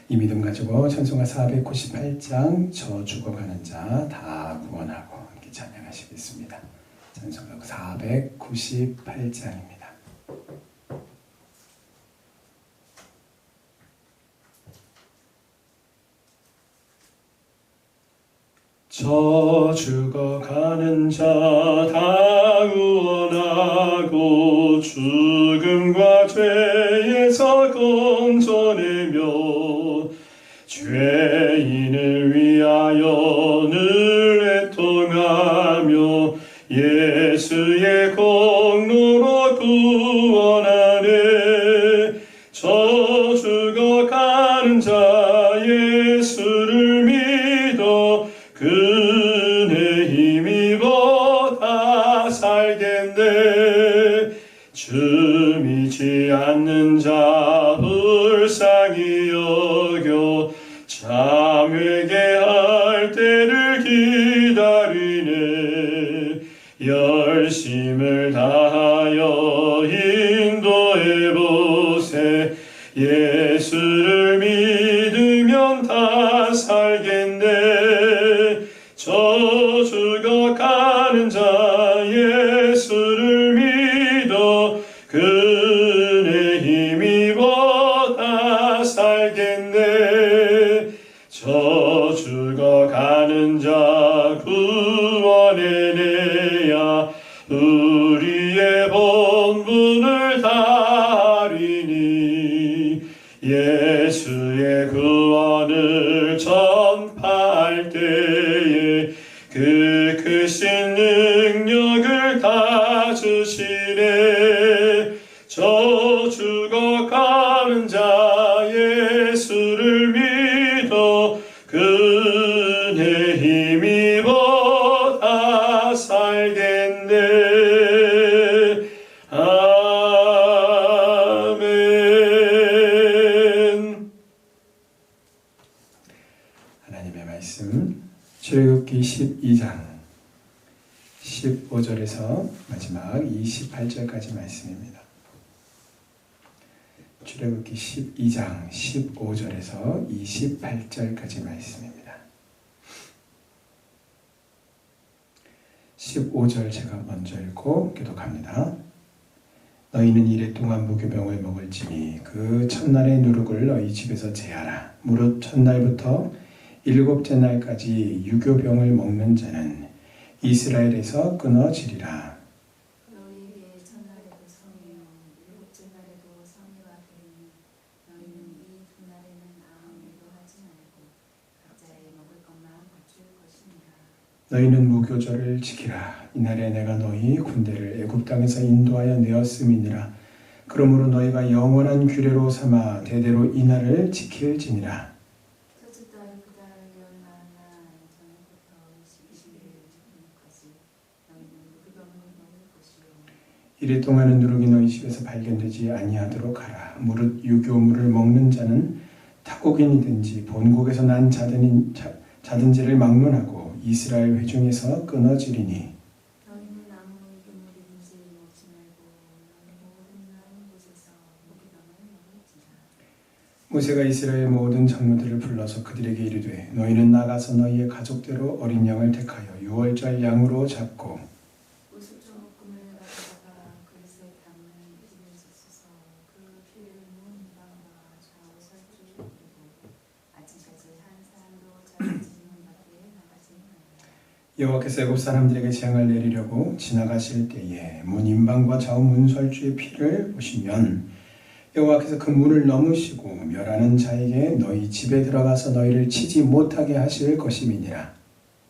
이 믿음 가지고 찬송가 498장 저 죽어가는 자 다 구원하고 이렇게 찬양하시겠습니다. 찬송가 498장입니다. 저 죽어가는 자 다 구원하고 죽음과 죄에서 건져내며 죄인을 위하여 늘 애통하며 예수의 공로로 구원하네. 저 죽어가는 자 예수를 믿어 그네 힘입어 다 살겠네. 춤이지 않는 자 불쌍히 여겨 참 회개할 때를 기다리네. 열심을 다하여 인도해보세. 예수를 믿으면 다 살겠네. 저 죽어가는 자 예수를 믿어 그네 힘입어 다 살겠네. 저 죽어가는 자 구원해내야 우리의 본분을 다하리니. 예수의 구원을 전파할 때에 그 크신 능력을 다 주시네. 저 죽어가는 자 예수를 믿어 그네 힘입어 다 살겠네. 아멘. 하나님의 말씀 출애굽기 12장 15절에서 마지막 28절까지 말씀입니다. 출애굽기 12장 15절에서 28절까지 말씀입니다. 15절 제가 먼저 읽고 교독합니다. 너희는 이레 동안 무교병을 먹을지니 그 첫날의 누룩을 너희 집에서 제하라. 무릇 첫날부터 일곱째 날까지 유교병을 먹는 자는 이스라엘에서 끊어지리라. 너희에게 첫날에도 성이요 일곱째 날에도 성이가 되니 너희는 이 두 날에는 아무 일도 하지 말고 각자의 먹을 것만 갖출 것이니라. 너희는 무교절을 지키라. 이날에 내가 너희 군대를 애굽 땅에서 인도하여 내었음이니라. 그러므로 너희가 영원한 규례로 삼아 대대로 이날을 지킬지니라. 첫째 달 그 달 열나날 저녁부터 22일 저녁까지 너희는 무교병을 먹을 것이요. 이래 동안은 누룩이 너희 집에서 발견되지 아니하도록 하라. 무릇 유교물을 먹는 자는 타국인이든지 본국에서 난 자든지를 막론하고 이스라엘 회중에서 끊어지리니. 너희는 아무 유교물이든지 먹지 말고 너희 모든 나은 곳에서 무교병을 먹을지라. 모세가 이스라엘 모든 장로들을 불러서 그들에게 이르되 너희는 나가서 너희의 가족대로 어린 양을 택하여 유월절 양으로 잡고 우수 조금을 가져다가 그릇에 담은 피를 섞어서 그 피를 문 방과 좌우 설주에 뿌리고 아침까지 한 사람도 자기 문 밖에 나가지 말라. 여호와께서 애굽 사람들에게 재앙을 내리려고 지나가실 때에 문 인방과 좌우 문설주의 피를 보시면 여호와께서 그 문을 넘으시고 멸하는 자에게 너희 집에 들어가서 너희를 치지 못하게 하실 것임이니라.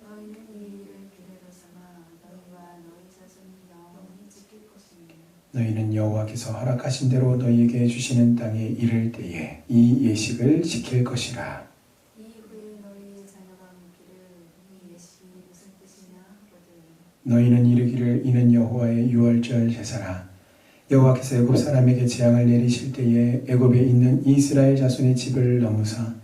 너희는 이 일을 규례로 삼아 너희와 너희 자손이 영원히 지킬 것이니 너희는 여호와께서 허락하신 대로 너희에게 주시는 땅에 이를 때에 이 예식을 지킬 것이라. 이 후에 너희의 자녀가 묻기를 이 예식이 무슨 뜻이냐 하거든 너희는 이르기를 이는 여호와의 유월절 제사라. 여호와께서 애굽 사람에게 재앙을 내리실 때에 애굽에 있는 이스라엘 자손의 집을 넘으사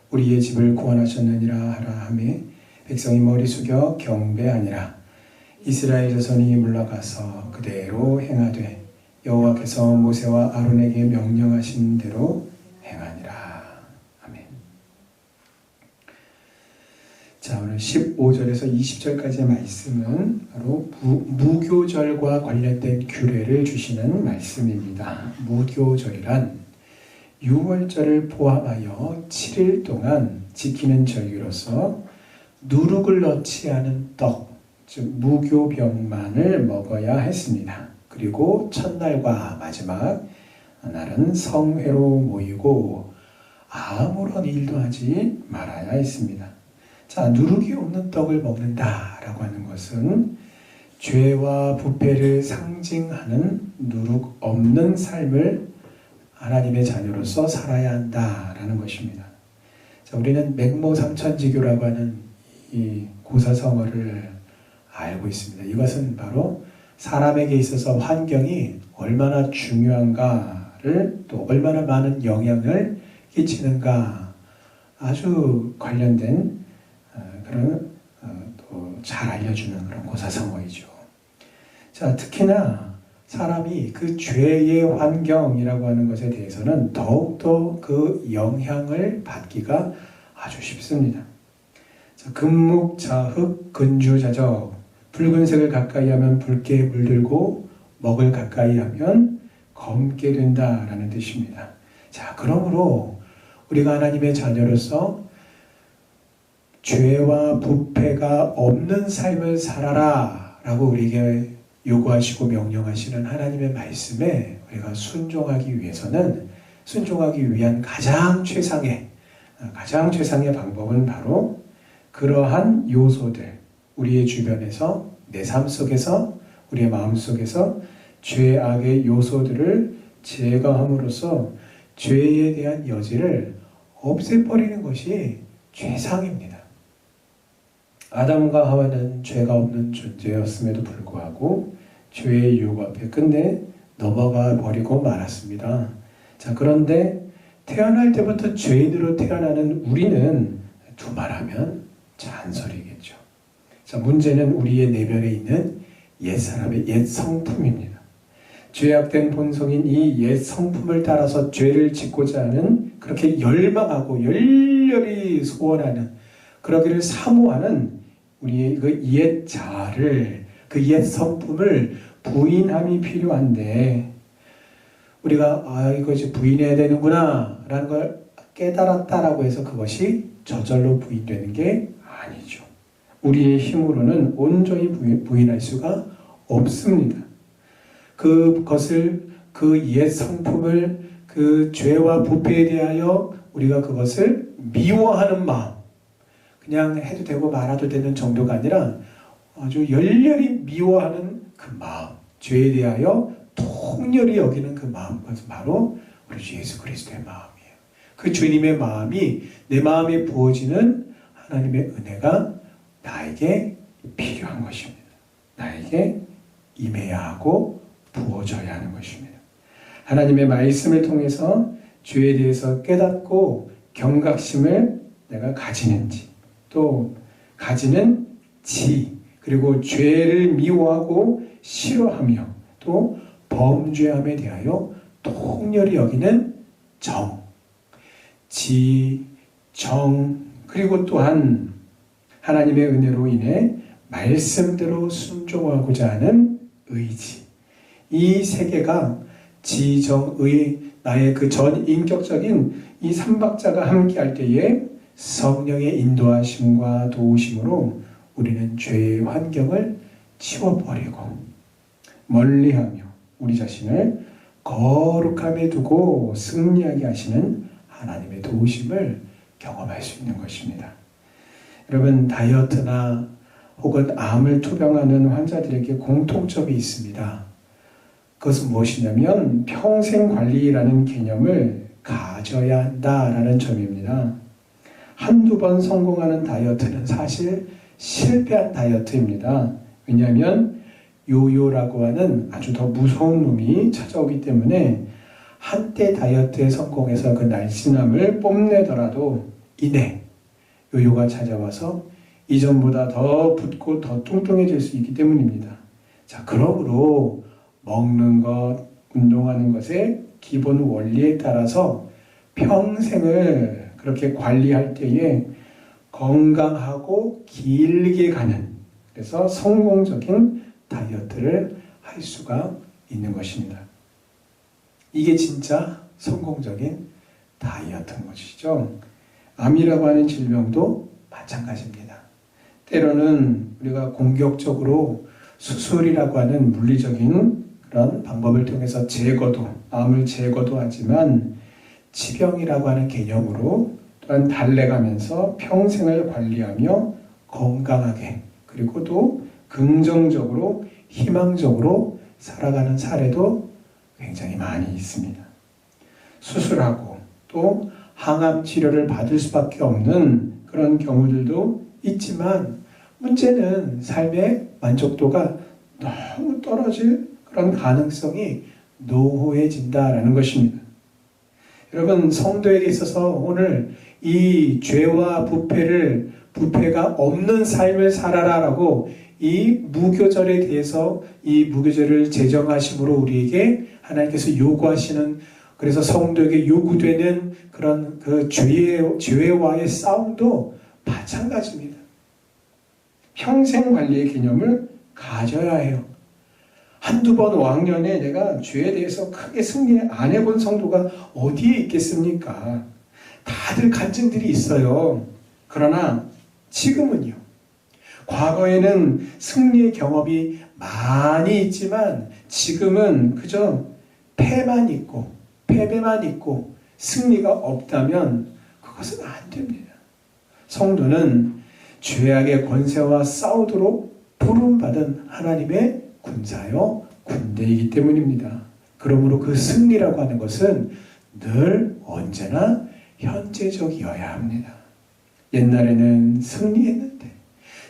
우리의 집을 구원하셨느니라 하라 하매 백성이 머리 숙여 경배하니라. 이스라엘 자손이 물러가서 그대로 행하되 여호와께서 모세와 아론에게 명령하신 대로 행하니라. 아멘. 자, 오늘 15절에서 20절까지의 말씀은 바로 무교절과 관련된 규례를 주시는 말씀입니다. 무교절이란 6월절을 포함하여 7일 동안 지키는 절기로서 누룩을 넣지 않은 떡, 즉 무교병만을 먹어야 했습니다. 그리고 첫날과 마지막 날은 성회로 모이고 아무런 일도 하지 말아야 했습니다. 자, 누룩이 없는 떡을 먹는다라고 하는 것은 죄와 부패를 상징하는 누룩 없는 삶을 하나님의 자녀로서 살아야 한다라는 것입니다. 자, 우리는 맹모삼천지교라고 하는 이 고사성어를 알고 있습니다. 이것은 바로 사람에게 있어서 환경이 얼마나 중요한가를 또 얼마나 많은 영향을 끼치는가 아주 관련된 그런 또 잘 알려주는 그런 고사성어이죠. 자, 특히나 사람이 그 죄의 환경이라고 하는 것에 대해서는 더욱더 그 영향을 받기가 아주 쉽습니다. 자, 금묵자흑 근주자적, 붉은색을 가까이 하면 붉게 물들고 먹을 가까이 하면 검게 된다라는 뜻입니다. 자, 그러므로 우리가 하나님의 자녀로서 죄와 부패가 없는 삶을 살아라 라고 우리에게 요구하시고 명령하시는 하나님의 말씀에 우리가 순종하기 위해서는, 순종하기 위한 가장 최상의 방법은 바로 그러한 요소들, 우리의 주변에서, 내 삶 속에서, 우리의 마음 속에서 죄악의 요소들을 제거함으로써 죄에 대한 여지를 없애버리는 것이 최상입니다. 아담과 하와는 죄가 없는 존재였음에도 불구하고 죄의 유혹 앞에 끝내 넘어가 버리고 말았습니다. 자, 그런데 태어날 때부터 죄인으로 태어나는 우리는 두말하면 잔소리겠죠. 자, 문제는 우리의 내면에 있는 옛사람의 옛 성품입니다. 죄악된 본성인 이 옛 성품을 따라서 죄를 짓고자 하는, 그렇게 열망하고 열렬히 소원하는, 그러기를 사모하는 우리의 그 옛 자아를, 그 옛 성품을 부인함이 필요한데, 우리가 이거 이제 부인해야 되는구나 라는 걸 깨달았다라고 해서 그것이 저절로 부인되는 게 아니죠. 우리의 힘으로는 온전히 부인할 수가 없습니다. 그것을, 그 옛 성품을, 그 죄와 부패에 대하여 우리가 그것을 미워하는 마음, 그냥 해도 되고 말아도 되는 정도가 아니라 아주 열렬히 미워하는 그 마음, 죄에 대하여 통렬히 여기는 그 마음, 그것은 바로 우리 주 예수 그리스도의 마음이에요. 그 주님의 마음이 내 마음에 부어지는 하나님의 은혜가 나에게 필요한 것입니다. 나에게 임해야 하고 부어져야 하는 것입니다. 하나님의 말씀을 통해서 죄에 대해서 깨닫고 경각심을 내가 가지는지, 또 가지는 지, 그리고 죄를 미워하고 싫어하며 또 범죄함에 대하여 통렬히 여기는 정, 지, 정, 그리고 또한 하나님의 은혜로 인해 말씀대로 순종하고자 하는 의지, 이 세 개가 지, 정, 의, 나의 그 전인격적인 이 삼박자가 함께할 때에 성령의 인도하심과 도우심으로 우리는 죄의 환경을 치워버리고 멀리하며 우리 자신을 거룩함에 두고 승리하게 하시는 하나님의 도우심을 경험할 수 있는 것입니다. 여러분, 다이어트나 혹은 암을 투병하는 환자들에게 공통점이 있습니다. 그것은 무엇이냐면 평생관리라는 개념을 가져야 한다라는 점입니다. 한두 번 성공하는 다이어트는 사실 실패한 다이어트입니다. 왜냐하면 요요라고 하는 아주 더 무서운 놈이 찾아오기 때문에 한때 다이어트에 성공해서 그 날씬함을 뽐내더라도 이내 요요가 찾아와서 이전보다 더 붓고 더 뚱뚱해질 수 있기 때문입니다. 자, 그러므로 먹는 것, 운동하는 것의 기본 원리에 따라서 평생을 그렇게 관리할 때에 건강하고 오래하고 길게 가는, 그래서 성공적인 다이어트를 할 수가 있는 것입니다. 이게 진짜 성공적인 다이어트인 것이죠. 암이라고 하는 질병도 마찬가지입니다. 때로는 우리가 공격적으로 수술이라고 하는 물리적인 그런 방법을 통해서 암을 제거도 하지만 치병이라고 하는 개념으로 또한 달래가면서 평생을 관리하며 건강하게, 그리고 또 긍정적으로 희망적으로 살아가는 사례도 굉장히 많이 있습니다. 수술하고 또 항암 치료를 받을 수밖에 없는 그런 경우들도 있지만, 문제는 삶의 만족도가 너무 떨어질 그런 가능성이 노후해진다라는 것입니다. 여러분, 성도에게 있어서 오늘 이 죄와 부패가 없는 삶을 살아라라고 이 무교절에 대해서, 이 무교절을 제정하심으로 우리에게 하나님께서 요구하시는, 그래서 성도에게 요구되는 그런 그 죄와의 싸움도 마찬가지입니다. 평생 관리의 개념을 가져야 해요. 한두 번 5학년에 내가 죄에 대해서 크게 승리 안 해본 성도가 어디에 있겠습니까? 다들 간증들이 있어요. 그러나 지금은요. 과거에는 승리의 경험이 많이 있지만 지금은 그저 패배만 있고 승리가 없다면 그것은 안 됩니다. 성도는 죄악의 권세와 싸우도록 부름받은 하나님의 군사요 군대이기 때문입니다. 그러므로 그 승리라고 하는 것은 늘 언제나 현재적이어야 합니다. 옛날에는 승리했는데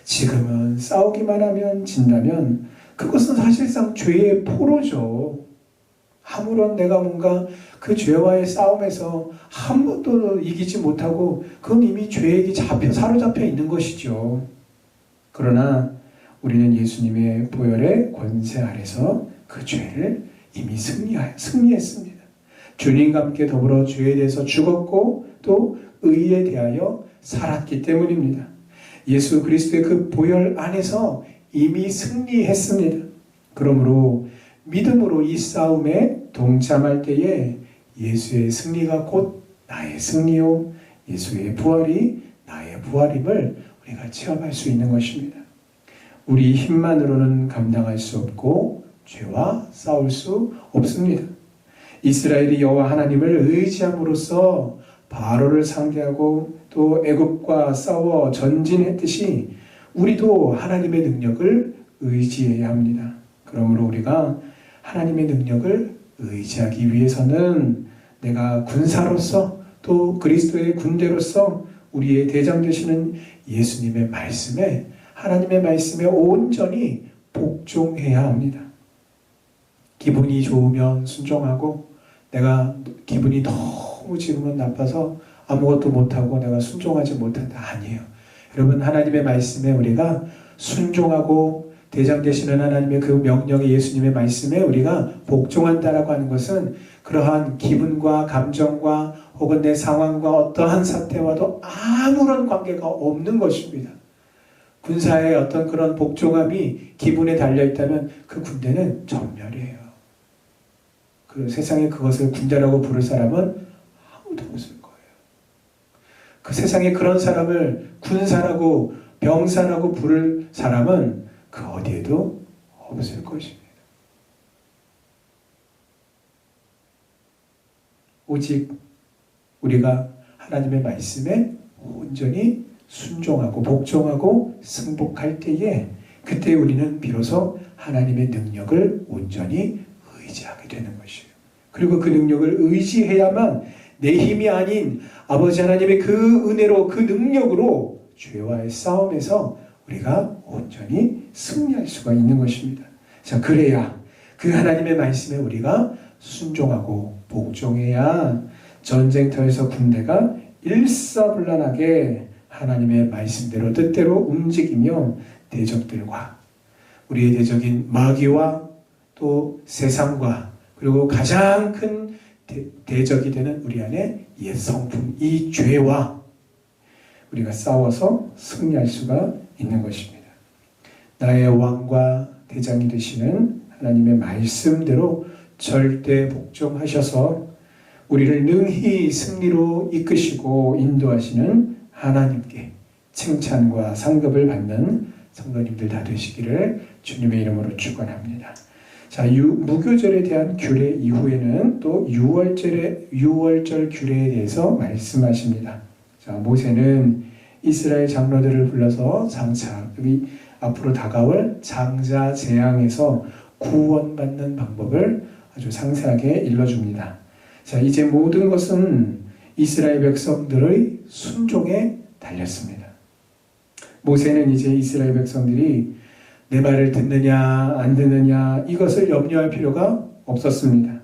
지금은 싸우기만 하면 진다면 그것은 사실상 죄의 포로죠. 아무런 내가 뭔가 그 죄와의 싸움에서 한 번도 이기지 못하고 그건 이미 죄에게 사로잡혀 있는 것이죠. 그러나 우리는 예수님의 보혈의 권세 아래서 그 죄를 이미 승리했습니다. 주님과 함께 더불어 죄에 대해서 죽었고 또 의에 대하여 살았기 때문입니다. 예수 그리스도의 그 보혈 안에서 이미 승리했습니다. 그러므로 믿음으로 이 싸움에 동참할 때에 예수의 승리가 곧 나의 승리요, 예수의 부활이 나의 부활임을 우리가 체험할 수 있는 것입니다. 우리 힘만으로는 감당할 수 없고 죄와 싸울 수 없습니다. 이스라엘이 여호와 하나님을 의지함으로써 바로를 상대하고 또 애굽과 싸워 전진했듯이 우리도 하나님의 능력을 의지해야 합니다. 그러므로 우리가 하나님의 능력을 의지하기 위해서는 내가 군사로서 또 그리스도의 군대로서 우리의 대장 되시는 예수님의 말씀에, 하나님의 말씀에 온전히 복종해야 합니다. 기분이 좋으면 순종하고, 내가 기분이 너무 지금은 나빠서 아무것도 못하고 내가 순종하지 못한다. 아니에요. 여러분, 하나님의 말씀에 우리가 순종하고 대장 되시는 하나님의 그 명령의 예수님의 말씀에 우리가 복종한다라고 하는 것은 그러한 기분과 감정과 혹은 내 상황과 어떠한 사태와도 아무런 관계가 없는 것입니다. 군사의 어떤 그런 복종함이 기분에 달려있다면 그 군대는 전멸이에요. 그 세상에 그것을 군대라고 부를 사람은 아무도 없을 거예요. 그 세상에 그런 사람을 군사라고 병사라고 부를 사람은 그 어디에도 없을 것입니다. 오직 우리가 하나님의 말씀에 온전히 순종하고 복종하고 승복할 때에 그때 우리는 비로소 하나님의 능력을 온전히 의지하게 되는 것이에요. 그리고 그 능력을 의지해야만 내 힘이 아닌 아버지 하나님의 그 은혜로 그 능력으로 죄와의 싸움에서 우리가 온전히 승리할 수가 있는 것입니다. 자, 그래야 그 하나님의 말씀에 우리가 순종하고 복종해야 전쟁터에서 군대가 일사불란하게 하나님의 말씀대로 뜻대로 움직이며 대적들과 우리의 대적인 마귀와 또 세상과 그리고 가장 큰 대적이 되는 우리 안에 옛 성품, 이 죄와 우리가 싸워서 승리할 수가 있는 것입니다. 나의 왕과 대장이 되시는 하나님의 말씀대로 절대 복종하셔서 우리를 능히 승리로 이끄시고 인도하시는 하나님께 칭찬과 상급을 받는 성도님들 다 되시기를 주님의 이름으로 축원합니다. 자, 무교절에 대한 규례 이후에는 또 유월절 규례에 대해서 말씀하십니다. 자, 모세는 이스라엘 장로들을 불러서 장차 여기 앞으로 다가올 장자 재앙에서 구원받는 방법을 아주 상세하게 일러줍니다. 자, 이제 모든 것은 이스라엘 백성들의 순종에 달렸습니다. 모세는 이제 이스라엘 백성들이 내 말을 듣느냐 안 듣느냐 이것을 염려할 필요가 없었습니다.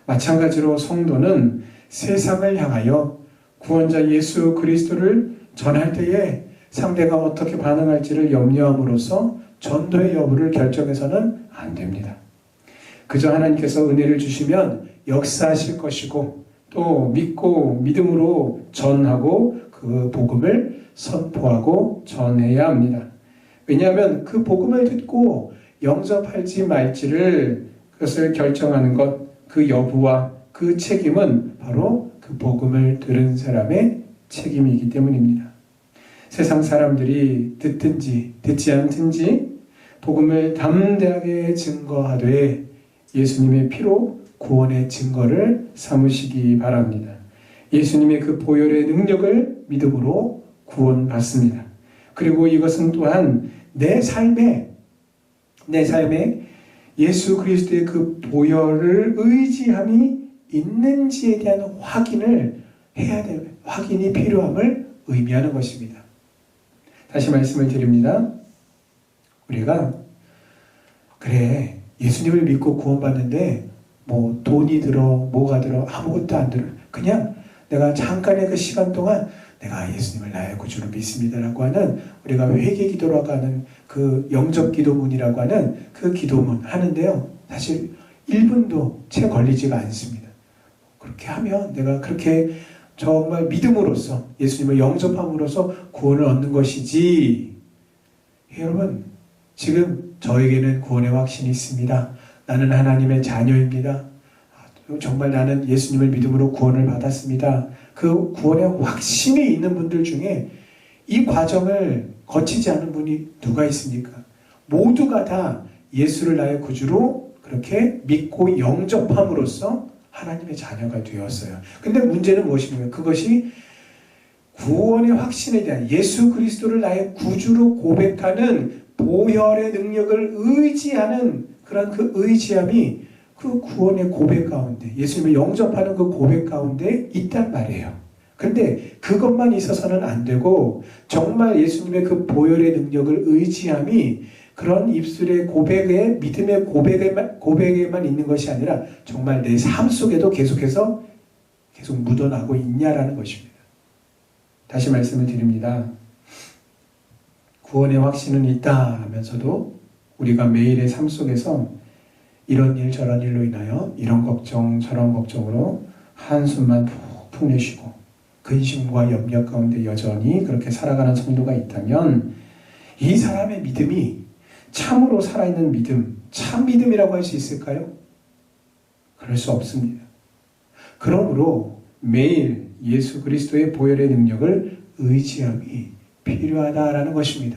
마찬가지로 성도는 세상을 향하여 구원자 예수 그리스도를 전할 때에 상대가 어떻게 반응할지를 염려함으로써 전도의 여부를 결정해서는 안 됩니다. 그저 하나님께서 은혜를 주시면 역사하실 것이고 또 믿고 믿음으로 전하고 그 복음을 선포하고 전해야 합니다. 왜냐하면 그 복음을 듣고 영접할지 말지를 그것을 결정하는 것, 그 여부와 그 책임은 바로 그 복음을 들은 사람의 책임이기 때문입니다. 세상 사람들이 듣든지 듣지 않든지 복음을 담대하게 증거하되 예수님의 피로 구원의 증거를 삼으시기 바랍니다. 예수님의 그 보혈의 능력을 믿음으로 구원받습니다. 그리고 이것은 또한 내 삶에 예수 그리스도의 그 보혈을 의지함이 있는지에 대한 확인을 해야 돼요. 확인이 필요함을 의미하는 것입니다. 다시 말씀을 드립니다. 우리가 그래 예수님을 믿고 구원받는데 뭐 돈이 들어 뭐가 들어 아무것도 안 들어 그냥 내가 잠깐의 그 시간 동안 내가 예수님을 나의 구주로 믿습니다라고 하는 우리가 회개 기도라고 하는 그 영접 기도문이라고 하는 그 기도문 하는데요. 사실 1분도 채 걸리지가 않습니다. 그렇게 하면 내가 그렇게 정말 믿음으로써 예수님을 영접함으로써 구원을 얻는 것이지. 여러분 지금 저에게는 구원의 확신이 있습니다. 나는 하나님의 자녀입니다. 정말 나는 예수님을 믿음으로 구원을 받았습니다. 그 구원의 확신이 있는 분들 중에 이 과정을 거치지 않은 분이 누가 있습니까? 모두가 다 예수를 나의 구주로 그렇게 믿고 영접함으로써 하나님의 자녀가 되었어요. 근데 문제는 무엇입니까? 그것이 구원의 확신에 대한 예수 그리스도를 나의 구주로 고백하는 보혈의 능력을 의지하는 그런 그 의지함이 그 구원의 고백 가운데 예수님을 영접하는 그 고백 가운데 있단 말이에요. 그런데 그것만 있어서는 안 되고 정말 예수님의 그 보혈의 능력을 의지함이 그런 입술의 고백에 믿음의 고백에만 있는 것이 아니라 정말 내 삶 속에도 계속해서 계속 묻어나고 있냐라는 것입니다. 다시 말씀을 드립니다. 구원의 확신은 있다 하면서도 우리가 매일의 삶 속에서 이런 일 저런 일로 인하여 이런 걱정 저런 걱정으로 한숨만 푹푹 내쉬고 근심과 염려 가운데 여전히 그렇게 살아가는 성도가 있다면 이 사람의 믿음이 참으로 살아있는 믿음, 참 믿음이라고 할 수 있을까요? 그럴 수 없습니다. 그러므로 매일 예수 그리스도의 보혈의 능력을 의지함이 필요하다라는 것입니다.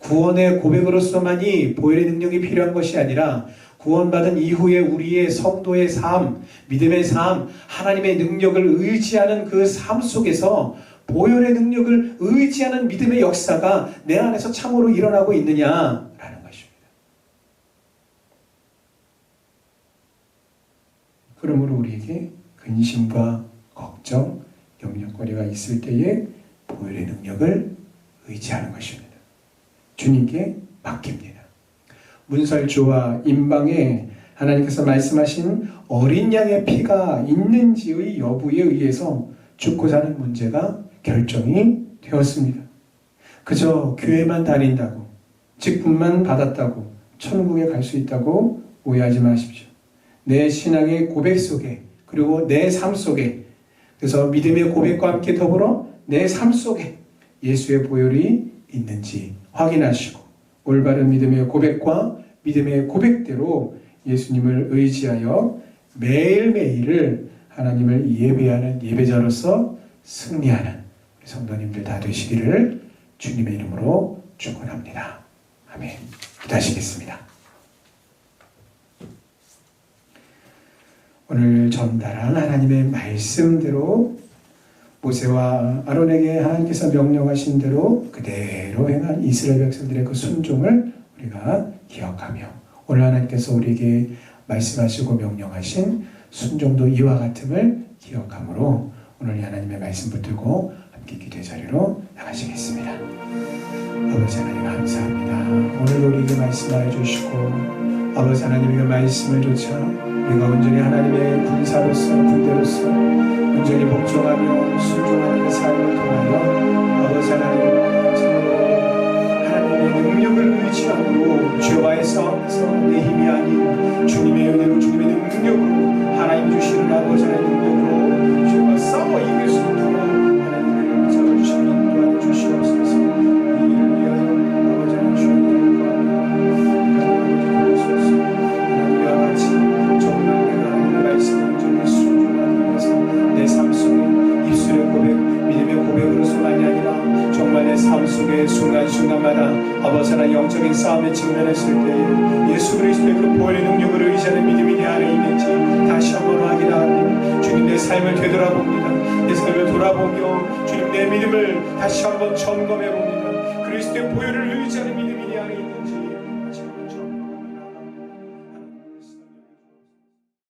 구원의 고백으로서만이 보혈의 능력이 필요한 것이 아니라 구원받은 이후에 우리의 성도의 삶, 믿음의 삶, 하나님의 능력을 의지하는 그 삶 속에서 보혈의 능력을 의지하는 믿음의 역사가 내 안에서 참으로 일어나고 있느냐라는 것입니다. 그러므로 우리에게 근심과 걱정, 염려거리가 있을 때에 보혈의 능력을 의지하는 것입니다. 주님께 맡깁니다. 문설주와 임방에 하나님께서 말씀하신 어린 양의 피가 있는지의 여부에 의해서 죽고 사는 문제가 결정이 되었습니다. 그저 교회만 다닌다고 직분만 받았다고 천국에 갈 수 있다고 오해하지 마십시오. 내 신앙의 고백 속에 그리고 내 삶 속에 그래서 믿음의 고백과 함께 더불어 내 삶 속에 예수의 보혈이 있는지 확인하시고 올바른 믿음의 고백과 믿음의 고백대로 예수님을 의지하여 매일매일을 하나님을 예배하는 예배자로서 승리하는 성도님들 다 되시기를 주님의 이름으로 축원합니다. 아멘. 기도하시겠습니다. 오늘 전달한 하나님의 말씀대로 모세와 아론에게 하나님께서 명령하신 대로 그대로 행한 이스라엘 백성들의 그 순종을 우리가 기억하며 오늘 하나님께서 우리에게 말씀하시고 명령하신 순종도 이와 같음을 기억함으로 오늘 이 하나님의 말씀 붙들고 함께 기도의 자리로 나가시겠습니다. 아버지 하나님 감사합니다. 오늘 우리에게 말씀하여 주시고 아버지 하나님의 그 말씀을 조차 우리가 온전히 하나님의 군대로서 온전히 복종하며 순종하는 삶을 통하여 아버지 하나님 참으로 하나님의 능력을 의지함으로 죄와의 싸움에서 내 힘이 아닌 주님의 은혜로 주님의 능력으로 하나님 주시는 아버지 하나님의 능력으로 죄와 싸워 이길 수 있도록 하나님의 잡아주시는 인도하여 주시옵소서. 이 일을 위하여 아버지 하나님 주님의 하나님과 같이 정말 내가 하나님의 말씀을 온전히 순종하기 위해서 내 삶 속에 입술의 고백, 믿음의 고백으로서만이 아니라 정말 내 삶 속에 순간순간마다 아버지 하나님 영적인 싸움에 직면했을 때 예수 그리스도의 그 보혈의 능력을 의지하는 믿음이 내 안에 있는지 다시 한번 확인하니 주님 내 삶을 되돌아봅니다. 내 삶을 돌아보며 주님 내 믿음을 다시 한번 점검해봅니다.